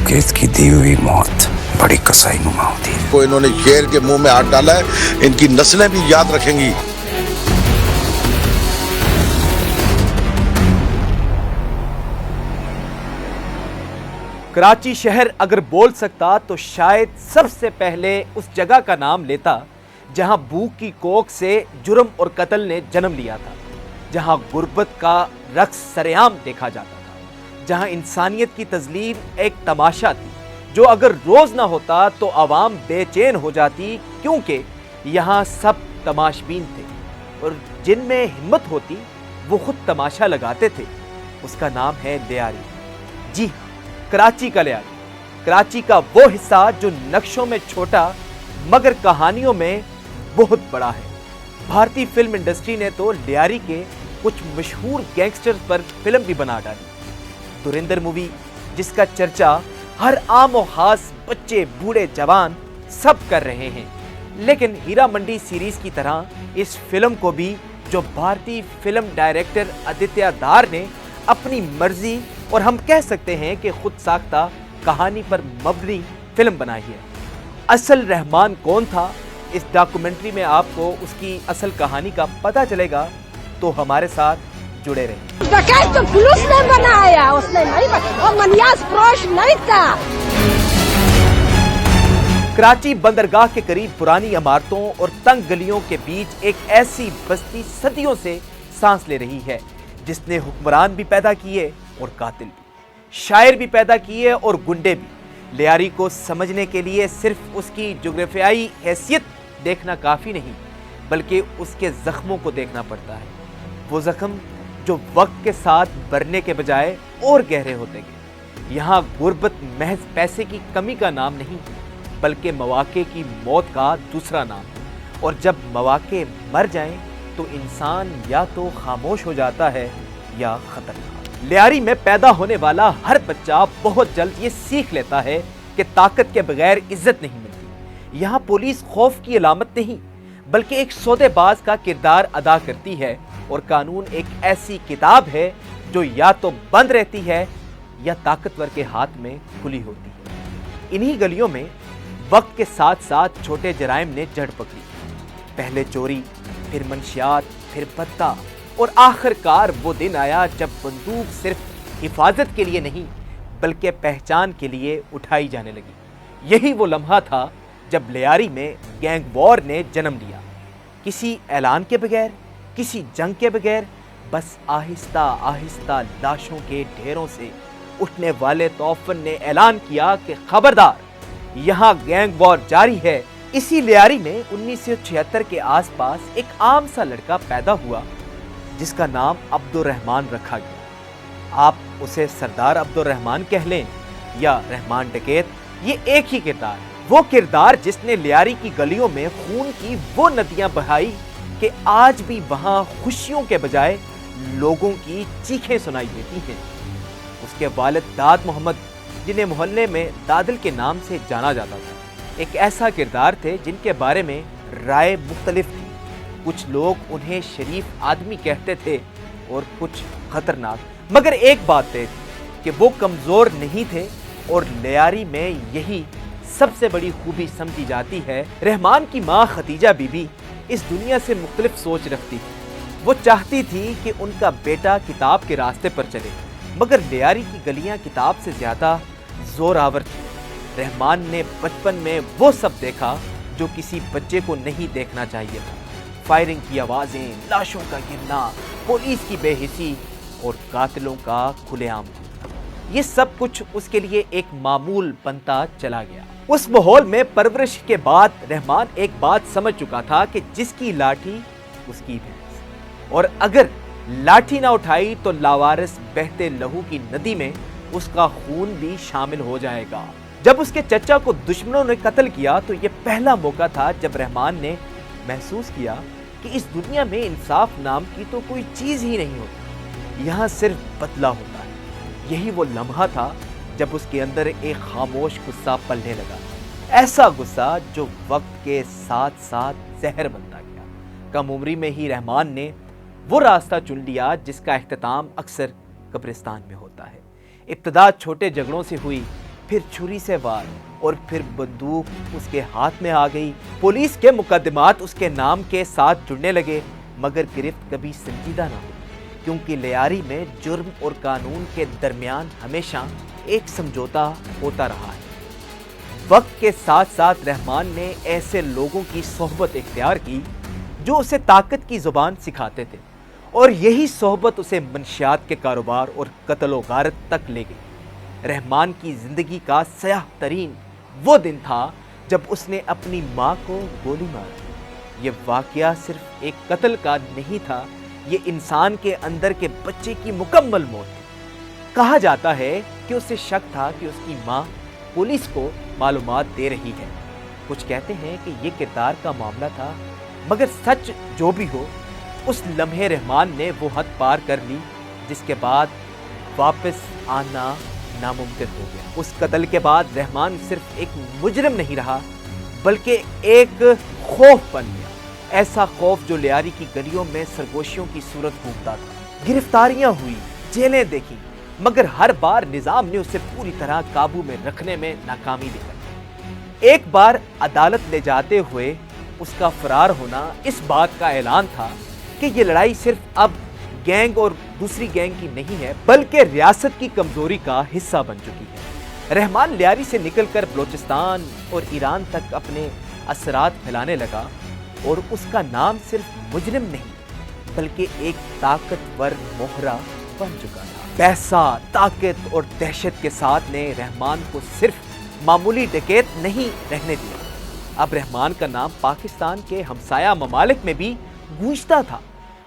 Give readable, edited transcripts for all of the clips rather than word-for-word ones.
डकैत की दी हुई मौत बड़ी कसाई नुमा होती है। को इन्होंने शेर के मुंह में हाथ डाला है, इनकी नस्लें भी याद रखेंगी। कराची शहर अगर बोल सकता तो शायद सबसे पहले उस जगह का नाम लेता जहां भूख की कोख से जुर्म और कत्ल ने जन्म लिया था, जहां गुर्बत का रक्स सरेआम देखा जाता था, जहां इंसानियत की तज़लील एक तमाशा थी जो अगर रोज ना होता तो आवाम बेचैन हो जाती, क्योंकि यहाँ सब तमाशबीन थे और जिनमें हिम्मत होती वो खुद तमाशा लगाते थे। उसका नाम है लियारी। जी हाँ, कराची का लियारी, कराची का वो हिस्सा जो नक्शों में छोटा मगर कहानियों में बहुत बड़ा है। भारतीय फिल्म इंडस्ट्री ने तो लियारी के कुछ मशहूर गैंगस्टर्स पर फिल्म भी बना डाली। धुरंधर मूवी जिसका चर्चा हर आम और खास बच्चे बूढ़े जवान सब कर रहे हैं, लेकिन हीरा मंडी सीरीज की तरह इस फिल्म को भी जो भारतीय फिल्म डायरेक्टर आदित्य धार ने अपनी मर्जी और हम कह सकते हैं कि खुद साख्ता कहानी पर मबनी फिल्म बनाई है। असल रहमान कौन था, इस डॉक्यूमेंट्री में आपको उसकी असल कहानी का पता चलेगा, तो हमारे साथ जुड़े रहिए। डकैत तो पुलिस ने बनाया, उसने नहीं बनाया, और मनियास फरोश नहीं था। कराची बंदरगाह के करीब पुरानी इमारतों और तंग गलियों के बीच एक ऐसी बस्ती सदियों से सांस ले रही है जिसने हुक्मरान भी पैदा किए और कातिल भी, शायर भी पैदा किए और गुंडे भी। लियारी को समझने के लिए सिर्फ उसकी जोग्राफियाई हैसियत देखना काफ़ी नहीं, बल्कि उसके ज़ख्मों को देखना पड़ता है। वो ज़ख्म जो वक्त के साथ बढ़ने के बजाय और गहरे होते गए। यहाँ गुर्बत महज पैसे की कमी का नाम नहीं, बल्कि मौके की मौत का दूसरा नाम है। और जब मौके मर जाएं तो इंसान या तो खामोश हो जाता है या खतरनाक। लियारी में पैदा होने वाला हर बच्चा बहुत जल्द ये सीख लेता है कि ताकत के बगैर इज्जत नहीं मिलती। यहाँ पुलिस खौफ की अलामत नहीं, बल्कि एक सौदेबाज का किरदार अदा करती है, और कानून एक ऐसी किताब है जो या तो बंद रहती है या ताकतवर के हाथ में खुली होती है। इन्हीं गलियों में वक्त के साथ साथ छोटे जराइम ने जड़ पकड़ी। पहले चोरी, फिर मंशियात, फिर भत्ता, और आखिरकार वो दिन आया जब बंदूक सिर्फ हिफाजत के लिए नहीं बल्कि पहचान के लिए उठाई जाने लगी। यही वो लम्हा था जब लियारी में गैंग वॉर ने जन्म लिया। किसी ऐलान के बगैर, किसी जंग के बगैर, बस आहिस्ता आहिस्ता लाशों के ढेरों से उठने वाले तौफन ने ऐलान किया कि खबरदार, यहाँ गैंग वॉर जारी है। इसी लियारी में 1976 के आसपास एक आम सा लड़का पैदा हुआ जिसका नाम अब्दुर्रहमान रखा गया। आप उसे सरदार अब्दुर्रहमान कह लें या रहमान डकैत, ये एक ही किरदार है। वो किरदार जिसने लियारी की गलियों में खून की वो नदियां बहाई कि आज भी वहां खुशियों के बजाय लोगों की चीखें सुनाई देती हैं। उसके वालिद दाद मोहम्मद, जिन्हें मोहल्ले में दादल के नाम से जाना जाता था, एक ऐसा किरदार थे जिनके बारे में राय मुख्तलिफ थी। कुछ लोग उन्हें शरीफ आदमी कहते थे और कुछ खतरनाक, मगर एक बात तय थी कि वो कमज़ोर नहीं थे, और लियारी में यही सबसे बड़ी खूबी समझी जाती है। रहमान की माँ खतीजा बीबी इस दुनिया से मुख्तलिफ सोच रखती थी। वो चाहती थी कि उनका बेटा किताब के रास्ते पर चले, मगर लियारी की गलियां किताब से ज़्यादा जोरावर थी। रहमान ने बचपन में वो सब देखा जो किसी बच्चे को नहीं देखना चाहिए था। फायरिंग की आवाज़ें, लाशों का गिरना, पुलिस की बेहिसी और कातिलों का खुलेआम। ये सब कुछ उसके लिए एक मामूल बनता चला गया। उस माहौल में परवरिश के बाद रहमान एक बात समझ चुका था कि जिसकी लाठी उसकी भैंस, और अगर लाठी ना उठाई तो लावारिस बहते लहू की नदी में उसका खून भी शामिल हो जाएगा। जब उसके चचा को दुश्मनों ने कत्ल किया तो ये पहला मौका था जब रहमान ने महसूस किया कि इस दुनिया में इंसाफ नाम की तो कोई चीज़ ही नहीं होती, यहाँ सिर्फ बदला होता है। यही वो लम्हा था जब उसके अंदर एक खामोश गुस्सा पलने लगा, ऐसा गुस्सा जो वक्त के साथ साथ जहर बनता गया। कम उम्री में ही रहमान ने वो रास्ता चुन लिया जिसका इख्तिताम अक्सर कब्रिस्तान में होता है। इब्तिदा छोटे झगड़ों से हुई, پھر چھری سے وار اور پھر بندوق اس کے ہاتھ میں آ گئی۔ پولیس کے مقدمات اس کے نام کے ساتھ جڑنے لگے، مگر گرفت کبھی سنجیدہ نہ ہوئی، کیونکہ لیاری میں جرم اور قانون کے درمیان ہمیشہ ایک سمجھوتا ہوتا رہا ہے۔ وقت کے ساتھ ساتھ رحمان نے ایسے لوگوں کی صحبت اختیار کی جو اسے طاقت کی زبان سکھاتے تھے، اور یہی صحبت اسے منشیات کے کاروبار اور قتل و غارت تک لے گئی۔ رحمان کی زندگی کا سیاہ ترین وہ دن تھا جب اس نے اپنی ماں کو گولی ماری۔ یہ واقعہ صرف ایک قتل کا نہیں تھا، یہ انسان کے اندر کے بچے کی مکمل موت تھی۔ کہا جاتا ہے کہ اسے شک تھا کہ اس کی ماں پولیس کو معلومات دے رہی ہے۔ کچھ کہتے ہیں کہ یہ کردار کا معاملہ تھا، مگر سچ جو بھی ہو، اس لمحے رحمان نے وہ حد پار کر لی جس کے بعد واپس آنا ناممکن ہو گیا۔ اس قتل کے بعد رحمان صرف ایک مجرم نہیں رہا، بلکہ ایک خوف بن گیا، ایسا خوف جو لیاری کی گلیوں میں سرگوشیوں کی صورت گھومتا تھا۔ گرفتاریاں ہوئی، جیلیں دیکھی، مگر ہر بار نظام نے اسے پوری طرح قابو میں رکھنے میں ناکامی دکھائی۔ ایک بار عدالت لے جاتے ہوئے اس کا فرار ہونا اس بات کا اعلان تھا کہ یہ لڑائی صرف اب گینگ اور دوسری گینگ کی نہیں ہے، بلکہ ریاست کی کمزوری کا حصہ بن چکی ہے۔ رحمان لیاری سے نکل کر بلوچستان اور ایران تک اپنے اثرات پھیلانے لگا، اور اس کا نام صرف مجرم نہیں بلکہ ایک طاقتور مہرہ بن چکا تھا۔ پیسہ، طاقت اور دہشت کے ساتھ نے رحمان کو صرف معمولی ڈکیت نہیں رہنے دیا۔ اب رحمان کا نام پاکستان کے ہمسایہ ممالک میں بھی گونجتا تھا۔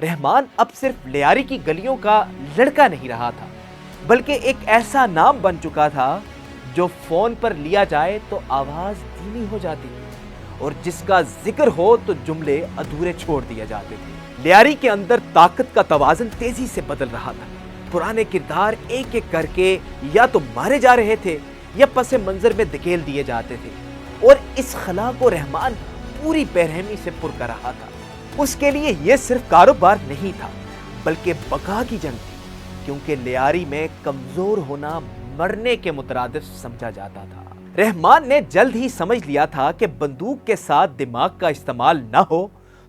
رحمان اب صرف لیاری کی گلیوں کا لڑکا نہیں رہا تھا، بلکہ ایک ایسا نام بن چکا تھا جو فون پر لیا جائے تو آواز دھیمی ہو جاتی تھی، اور جس کا ذکر ہو تو جملے ادھورے چھوڑ دیے جاتے تھے۔ لیاری کے اندر طاقت کا توازن تیزی سے بدل رہا تھا۔ پرانے کردار ایک ایک کر کے یا تو مارے جا رہے تھے یا پس منظر میں دھکیل دیے جاتے تھے، اور اس خلا کو رحمان پوری بے-رحمی سے پر کر رہا تھا۔ اس کے لیے یہ صرف کاروبار نہیں تھا بلکہ بقا کی جنگ تھی، کیونکہ لیاری میں کمزور ہونا مرنے کے مترادف سمجھا جاتا تھا۔ رحمان نے جلد ہی سمجھ لیا تھا کہ بندوق کے ساتھ دماغ کا استعمال نہ ہو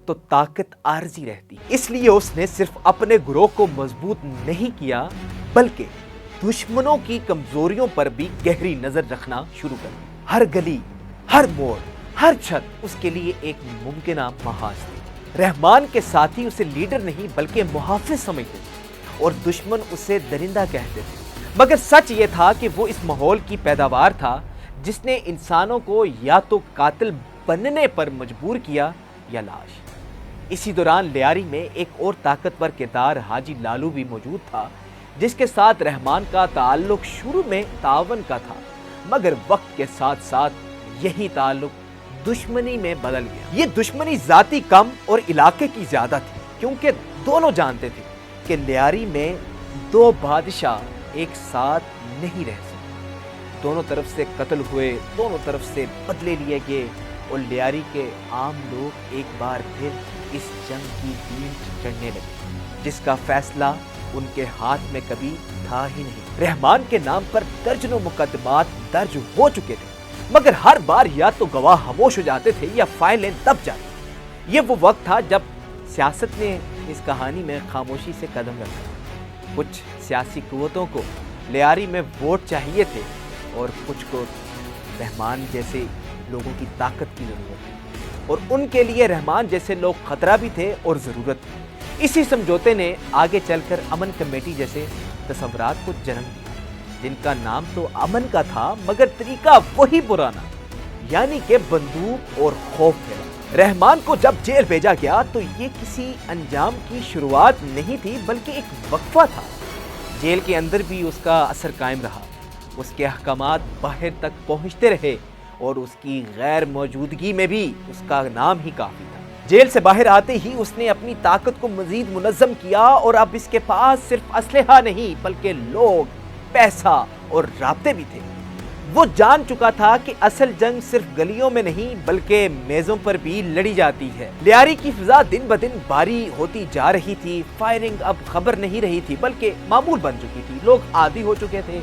تو طاقت عارضی رہتی، اس لیے اس نے صرف اپنے گروہ کو مضبوط نہیں کیا بلکہ دشمنوں کی کمزوریوں پر بھی گہری نظر رکھنا شروع کر دی۔ ہر گلی، ہر موڑ، ہر چھت اس کے لیے ایک ممکنہ محاذ تھی۔ رحمان کے ساتھی اسے لیڈر نہیں بلکہ محافظ سمجھتے تھے، اور دشمن اسے درندہ کہتے تھے، مگر سچ یہ تھا کہ وہ اس ماحول کی پیداوار تھا جس نے انسانوں کو یا تو قاتل بننے پر مجبور کیا یا لاش۔ اسی دوران لیاری میں ایک اور طاقتور کردار حاجی لالو بھی موجود تھا، جس کے ساتھ رحمان کا تعلق شروع میں تعاون کا تھا، مگر وقت کے ساتھ ساتھ یہی تعلق دشمنی میں بدل گیا۔ یہ دشمنی ذاتی کم اور علاقے کی زیادہ تھی، کیونکہ دونوں جانتے تھے کہ لیاری میں دو بادشاہ ایک ساتھ نہیں رہ سکتے۔ دونوں طرف سے قتل ہوئے، دونوں طرف سے بدلے لیے گئے، اور لیاری کے عام لوگ ایک بار پھر اس جنگ کی بینٹ چڑھنے لگے، جس کا فیصلہ ان کے ہاتھ میں کبھی تھا ہی نہیں۔ رحمان کے نام پر درجنوں مقدمات درج ہو چکے تھے، مگر ہر بار یا تو گواہ خاموش ہو جاتے تھے یا فائلیں دب جاتی۔ یہ وہ وقت تھا جب سیاست نے اس کہانی میں خاموشی سے قدم رکھا۔ کچھ سیاسی قوتوں کو لیاری میں ووٹ چاہیے تھے، اور کچھ کو رحمان جیسے لوگوں کی طاقت کی ضرورت تھی، اور ان کے لیے رحمان جیسے لوگ خطرہ بھی تھے اور ضرورت تھی۔ اسی سمجھوتے نے آگے چل کر امن کمیٹی جیسے تصورات کو جنم دیا، جن کا نام تو امن کا تھا مگر طریقہ وہی پرانا، یعنی کہ بندوق اور خوف پھیلا۔ رحمان کو جب جیل بھیجا گیا تو یہ کسی انجام کی شروعات نہیں تھی بلکہ ایک وقفہ تھا۔ جیل کے اندر بھی اس کا اثر قائم رہا، اس کے احکامات باہر تک پہنچتے رہے، اور اس کی غیر موجودگی میں بھی اس کا نام ہی کافی تھا۔ جیل سے باہر آتے ہی اس نے اپنی طاقت کو مزید منظم کیا، اور اب اس کے پاس صرف اسلحہ نہیں بلکہ لوگ، پیسہ اور رابطے بھی تھے۔ وہ جان چکا تھا کہ اصل جنگ صرف گلیوں میں نہیں بلکہ میزوں پر بھی لڑی جاتی ہے۔ لیاری کی فضا دن بدن بھاری ہوتی جا رہی تھی، فائرنگ اب خبر نہیں رہی تھی بلکہ معمول بن چکی تھی۔ لوگ عادی ہو چکے تھے،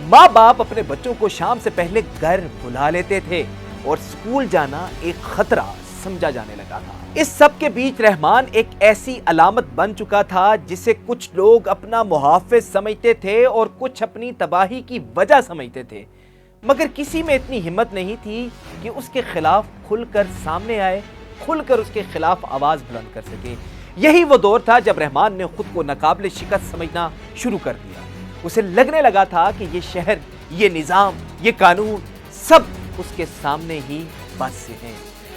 माँ बाप अपने बच्चों को शाम से पहले घर बुला लेते थे और स्कूल जाना एक खतरा समझा जाने लगा था। इस सब के बीच रहमान एक ऐसी अलामत बन चुका था जिसे कुछ लोग अपना मुहाफिज समझते थे और कुछ अपनी तबाही की वजह समझते थे, मगर किसी में इतनी हिम्मत नहीं थी कि उसके खिलाफ खुलकर सामने आए, खुलकर उसके खिलाफ आवाज बुलंद कर सके। यही वो दौर था जब रहमान ने खुद को नाकाबिल शिकस्त समझना शुरू कर दिया। उसे लगने लगा था कि ये शहर, ये निज़ाम, ये कानून सब उसके सामने ही बस हैं।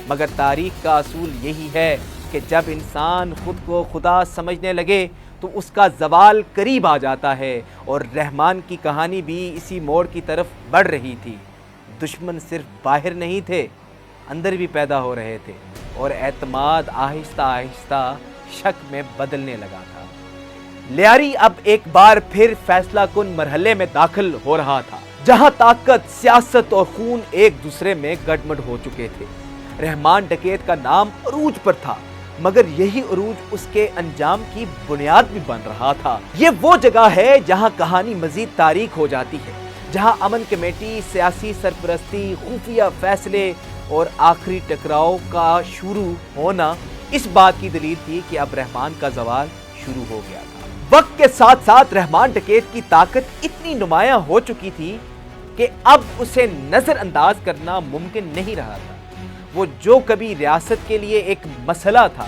मगर तारीख का असूल यही है कि जब इंसान खुद को खुदा समझने लगे तो उसका ज़वाल करीब आ जाता है, और रहमान की कहानी भी इसी मोड़ की तरफ बढ़ रही थी। दुश्मन सिर्फ बाहर नहीं थे, अंदर भी पैदा हो रहे थे, और एतमाद आहिस्ता आहिस्ता शक में बदलने लगा था। लियारी अब एक बार फिर फैसला कुन मरहले में दाखिल हो रहा था, जहां ताकत, सियासत और खून एक दूसरे में गडमड हो चुके थे। रहमान डकैत का नाम अरूज पर था, मगर यही अरूज उसके अंजाम की बुनियाद भी बन रहा था। ये वो जगह है जहां कहानी मजीद तारीख हो जाती है, जहां अमन कमेटी, सियासी सरपरस्ती, खुफिया फैसले और आखिरी टकराव का शुरू होना इस बात की दलील थी कि अब रहमान का ज़वाल शुरू हो गया था। वक्त के साथ साथ रहमान डकैत की ताकत इतनी नुमायां हो चुकी थी कि अब उसे नजरअंदाज करना मुमकिन नहीं रहा था। वो जो कभी रियासत के लिए एक मसला था,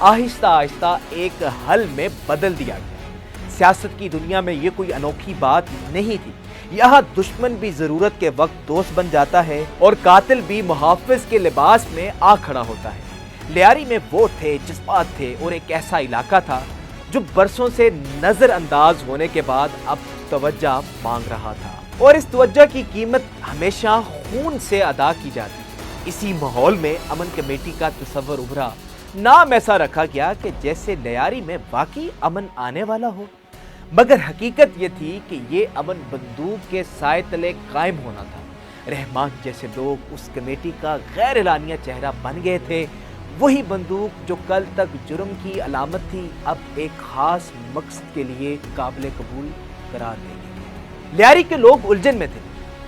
आहिस्ता आहिस्ता एक हल में बदल दिया गया। सियासत की दुनिया में ये कोई अनोखी बात नहीं थी। यहाँ दुश्मन भी जरूरत के वक्त दोस्त बन जाता है और कातिल भी मुहाफिज के लिबास में आ खड़ा होता है। लियारी में वो थे, जज्बात थे, और एक ऐसा इलाका था जो बरसों से नजरअंदाज होने के बाद अब तवज्जो मांग रहा था, और इस तवज्जो की कीमत हमेशा खून से अदा की जाती है। इसी माहौल में अमन कमेटी का तस्वर उभरा। नाम ऐसा रखा गया कि जैसे लियारी में वाकई अमन आने वाला हो, मगर हकीकत ये थी कि ये अमन बंदूक के साए तले कायम होना था। रहमान जैसे लोग उस कमेटी का गैर एलानिया चेहरा बन गए थे। वही बंदूक जो कल तक जुर्म की अलामत थी, अब एक खास मकसद के लिए काबिल कबूल करार देगी। लियारी के लोग उलझन में थे,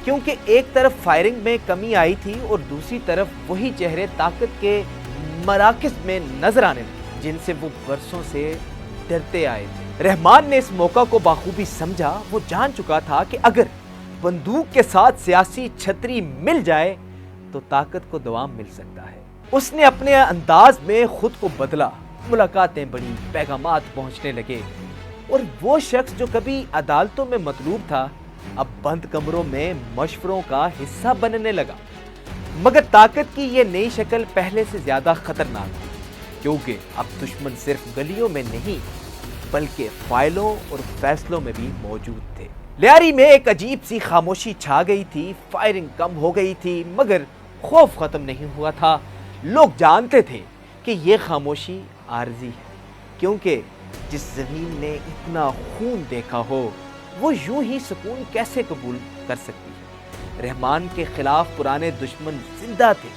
क्योंकि एक तरफ फायरिंग में कमी आई थी और दूसरी तरफ वही चेहरे ताकत के मराकज़ में नजर आने लगे जिनसे वो बरसों से डरते आए थे। रहमान ने इस मौका को बाखूबी समझा। वो जान चुका था कि अगर बंदूक के साथ सियासी छतरी मिल जाए तो ताकत को दवाम मिल सकता है। उसने अपने अंदाज में खुद को बदला। मुलाकातें बढ़ी, पैगामात पहुंचने लगे, और वो शख्स जो कभी अदालतों में मतलूब था अब बंद कमरों में मशवरों का हिस्सा बनने लगा। मगर ताकत की ये नई शक्ल पहले से ज्यादा खतरनाक थी, क्योंकि अब दुश्मन सिर्फ गलियों में नहीं बल्कि फाइलों और फैसलों में भी मौजूद थे। लियारी में एक अजीब सी खामोशी छा गई थी। फायरिंग कम हो गई थी, मगर खौफ खत्म नहीं हुआ था। लोग जानते थे कि ये खामोशी आर्जी है, क्योंकि जिस जमीन ने इतना खून देखा हो वो यूं ही सुकून कैसे कबूल कर सकती है। रहमान के खिलाफ पुराने दुश्मन जिंदा थे,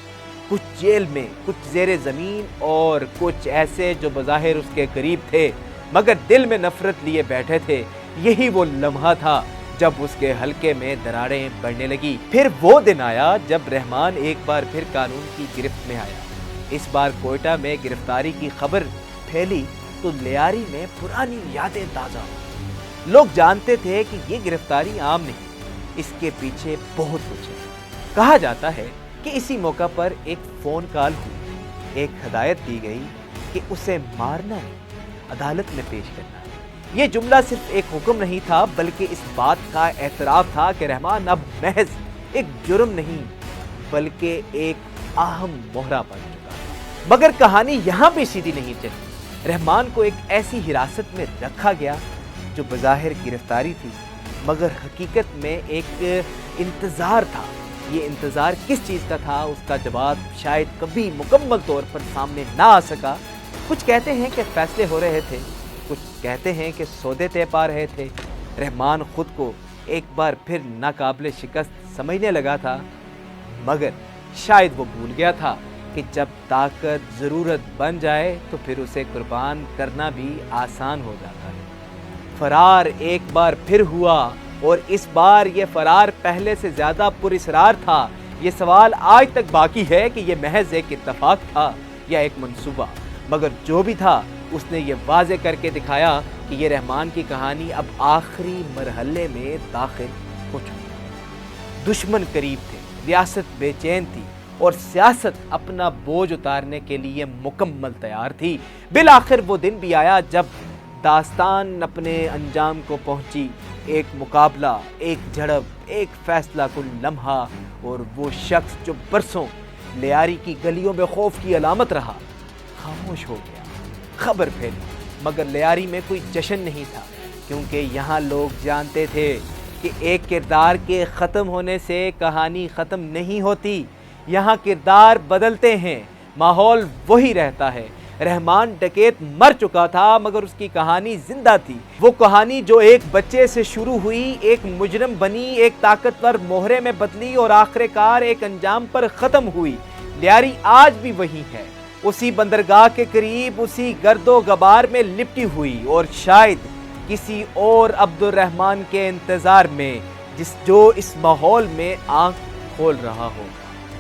कुछ जेल में, कुछ ज़ेरे ज़मीन, और कुछ ऐसे जो बज़ाहिर उसके करीब थे मगर दिल में नफरत लिए बैठे थे। यही वो लम्हा था जब उसके हल्के में दरारें बढ़ने लगी। फिर वो दिन आया जब रहमान एक बार फिर कानून की गिरफ्त में आया। इस बार कोयटा में गिरफ्तारी की खबर फैली तो लियारी में पुरानी यादें ताज़ा हुई। लोग जानते थे कि ये गिरफ्तारी आम नहीं, इसके पीछे बहुत कुछ है। कहा जाता है कि इसी मौका पर एक फ़ोन कॉल हुई, एक हदायत दी गई कि उसे मारना है, अदालत में पेश करना है। ये जुमला सिर्फ एक हुक्म नहीं था, बल्कि इस बात का एतराफ़ था कि रहमान अब महज एक जुर्म नहीं बल्कि एक अहम मोहरा बन चुका है। मगर कहानी यहाँ भी सीधी नहीं चली। रहमान को एक ऐसी हिरासत में रखा गया जो बज़ाहिर गिरफ्तारी थी, मगर हकीकत में एक इंतज़ार था। ये इंतज़ार किस चीज़ का था, उसका जवाब शायद कभी मुकम्मल तौर पर सामने ना आ सका। कुछ कहते हैं कि फैसले हो रहे थे, कुछ कहते हैं कि सौदे तय पा रहे थे। रहमान खुद को एक बार फिर नाकाबिल शिकस्त समझने लगा था, मगर शायद वो भूल गया था कि जब ताकत ज़रूरत बन जाए तो फिर उसे कुर्बान करना भी आसान हो जाता है। फरार एक बार फिर हुआ اور اس بار یہ فرار پہلے سے زیادہ پراسرار تھا؟ یہ سوال آج تک باقی ہے کہ یہ محض ایک اتفاق تھا یا ایک منصوبہ، مگر جو بھی تھا اس نے یہ واضح کر کے دکھایا کہ یہ رحمان کی کہانی اب آخری مرحلے میں داخل ہو چکی۔ دشمن قریب تھے، ریاست بے چین تھی اور سیاست اپنا بوجھ اتارنے کے لیے مکمل تیار تھی۔ بالآخر وہ دن بھی آیا جب داستان اپنے انجام کو پہنچی۔ ایک مقابلہ، ایک جھڑپ، ایک فیصلہ کن لمحہ، اور وہ شخص جو برسوں لیاری کی گلیوں میں خوف کی علامت رہا خاموش ہو گیا۔ خبر پھیلی مگر لیاری میں کوئی جشن نہیں تھا، کیونکہ یہاں لوگ جانتے تھے کہ ایک کردار کے ختم ہونے سے کہانی ختم نہیں ہوتی۔ یہاں کردار بدلتے ہیں، ماحول وہی رہتا ہے۔ رحمان ڈکیت مر چکا تھا مگر اس کی کہانی زندہ تھی۔ وہ کہانی جو ایک بچے سے شروع ہوئی، ایک مجرم بنی، ایک طاقتور موہرے میں بدلی اور آخر کار ایک انجام پر ختم ہوئی۔ لیاری آج بھی وہی ہے، اسی بندرگاہ کے قریب، اسی گرد و غبار میں لپٹی ہوئی، اور شاید کسی اور عبد الرحمان کے انتظار میں جو اس ماحول میں آنکھ کھول رہا ہو۔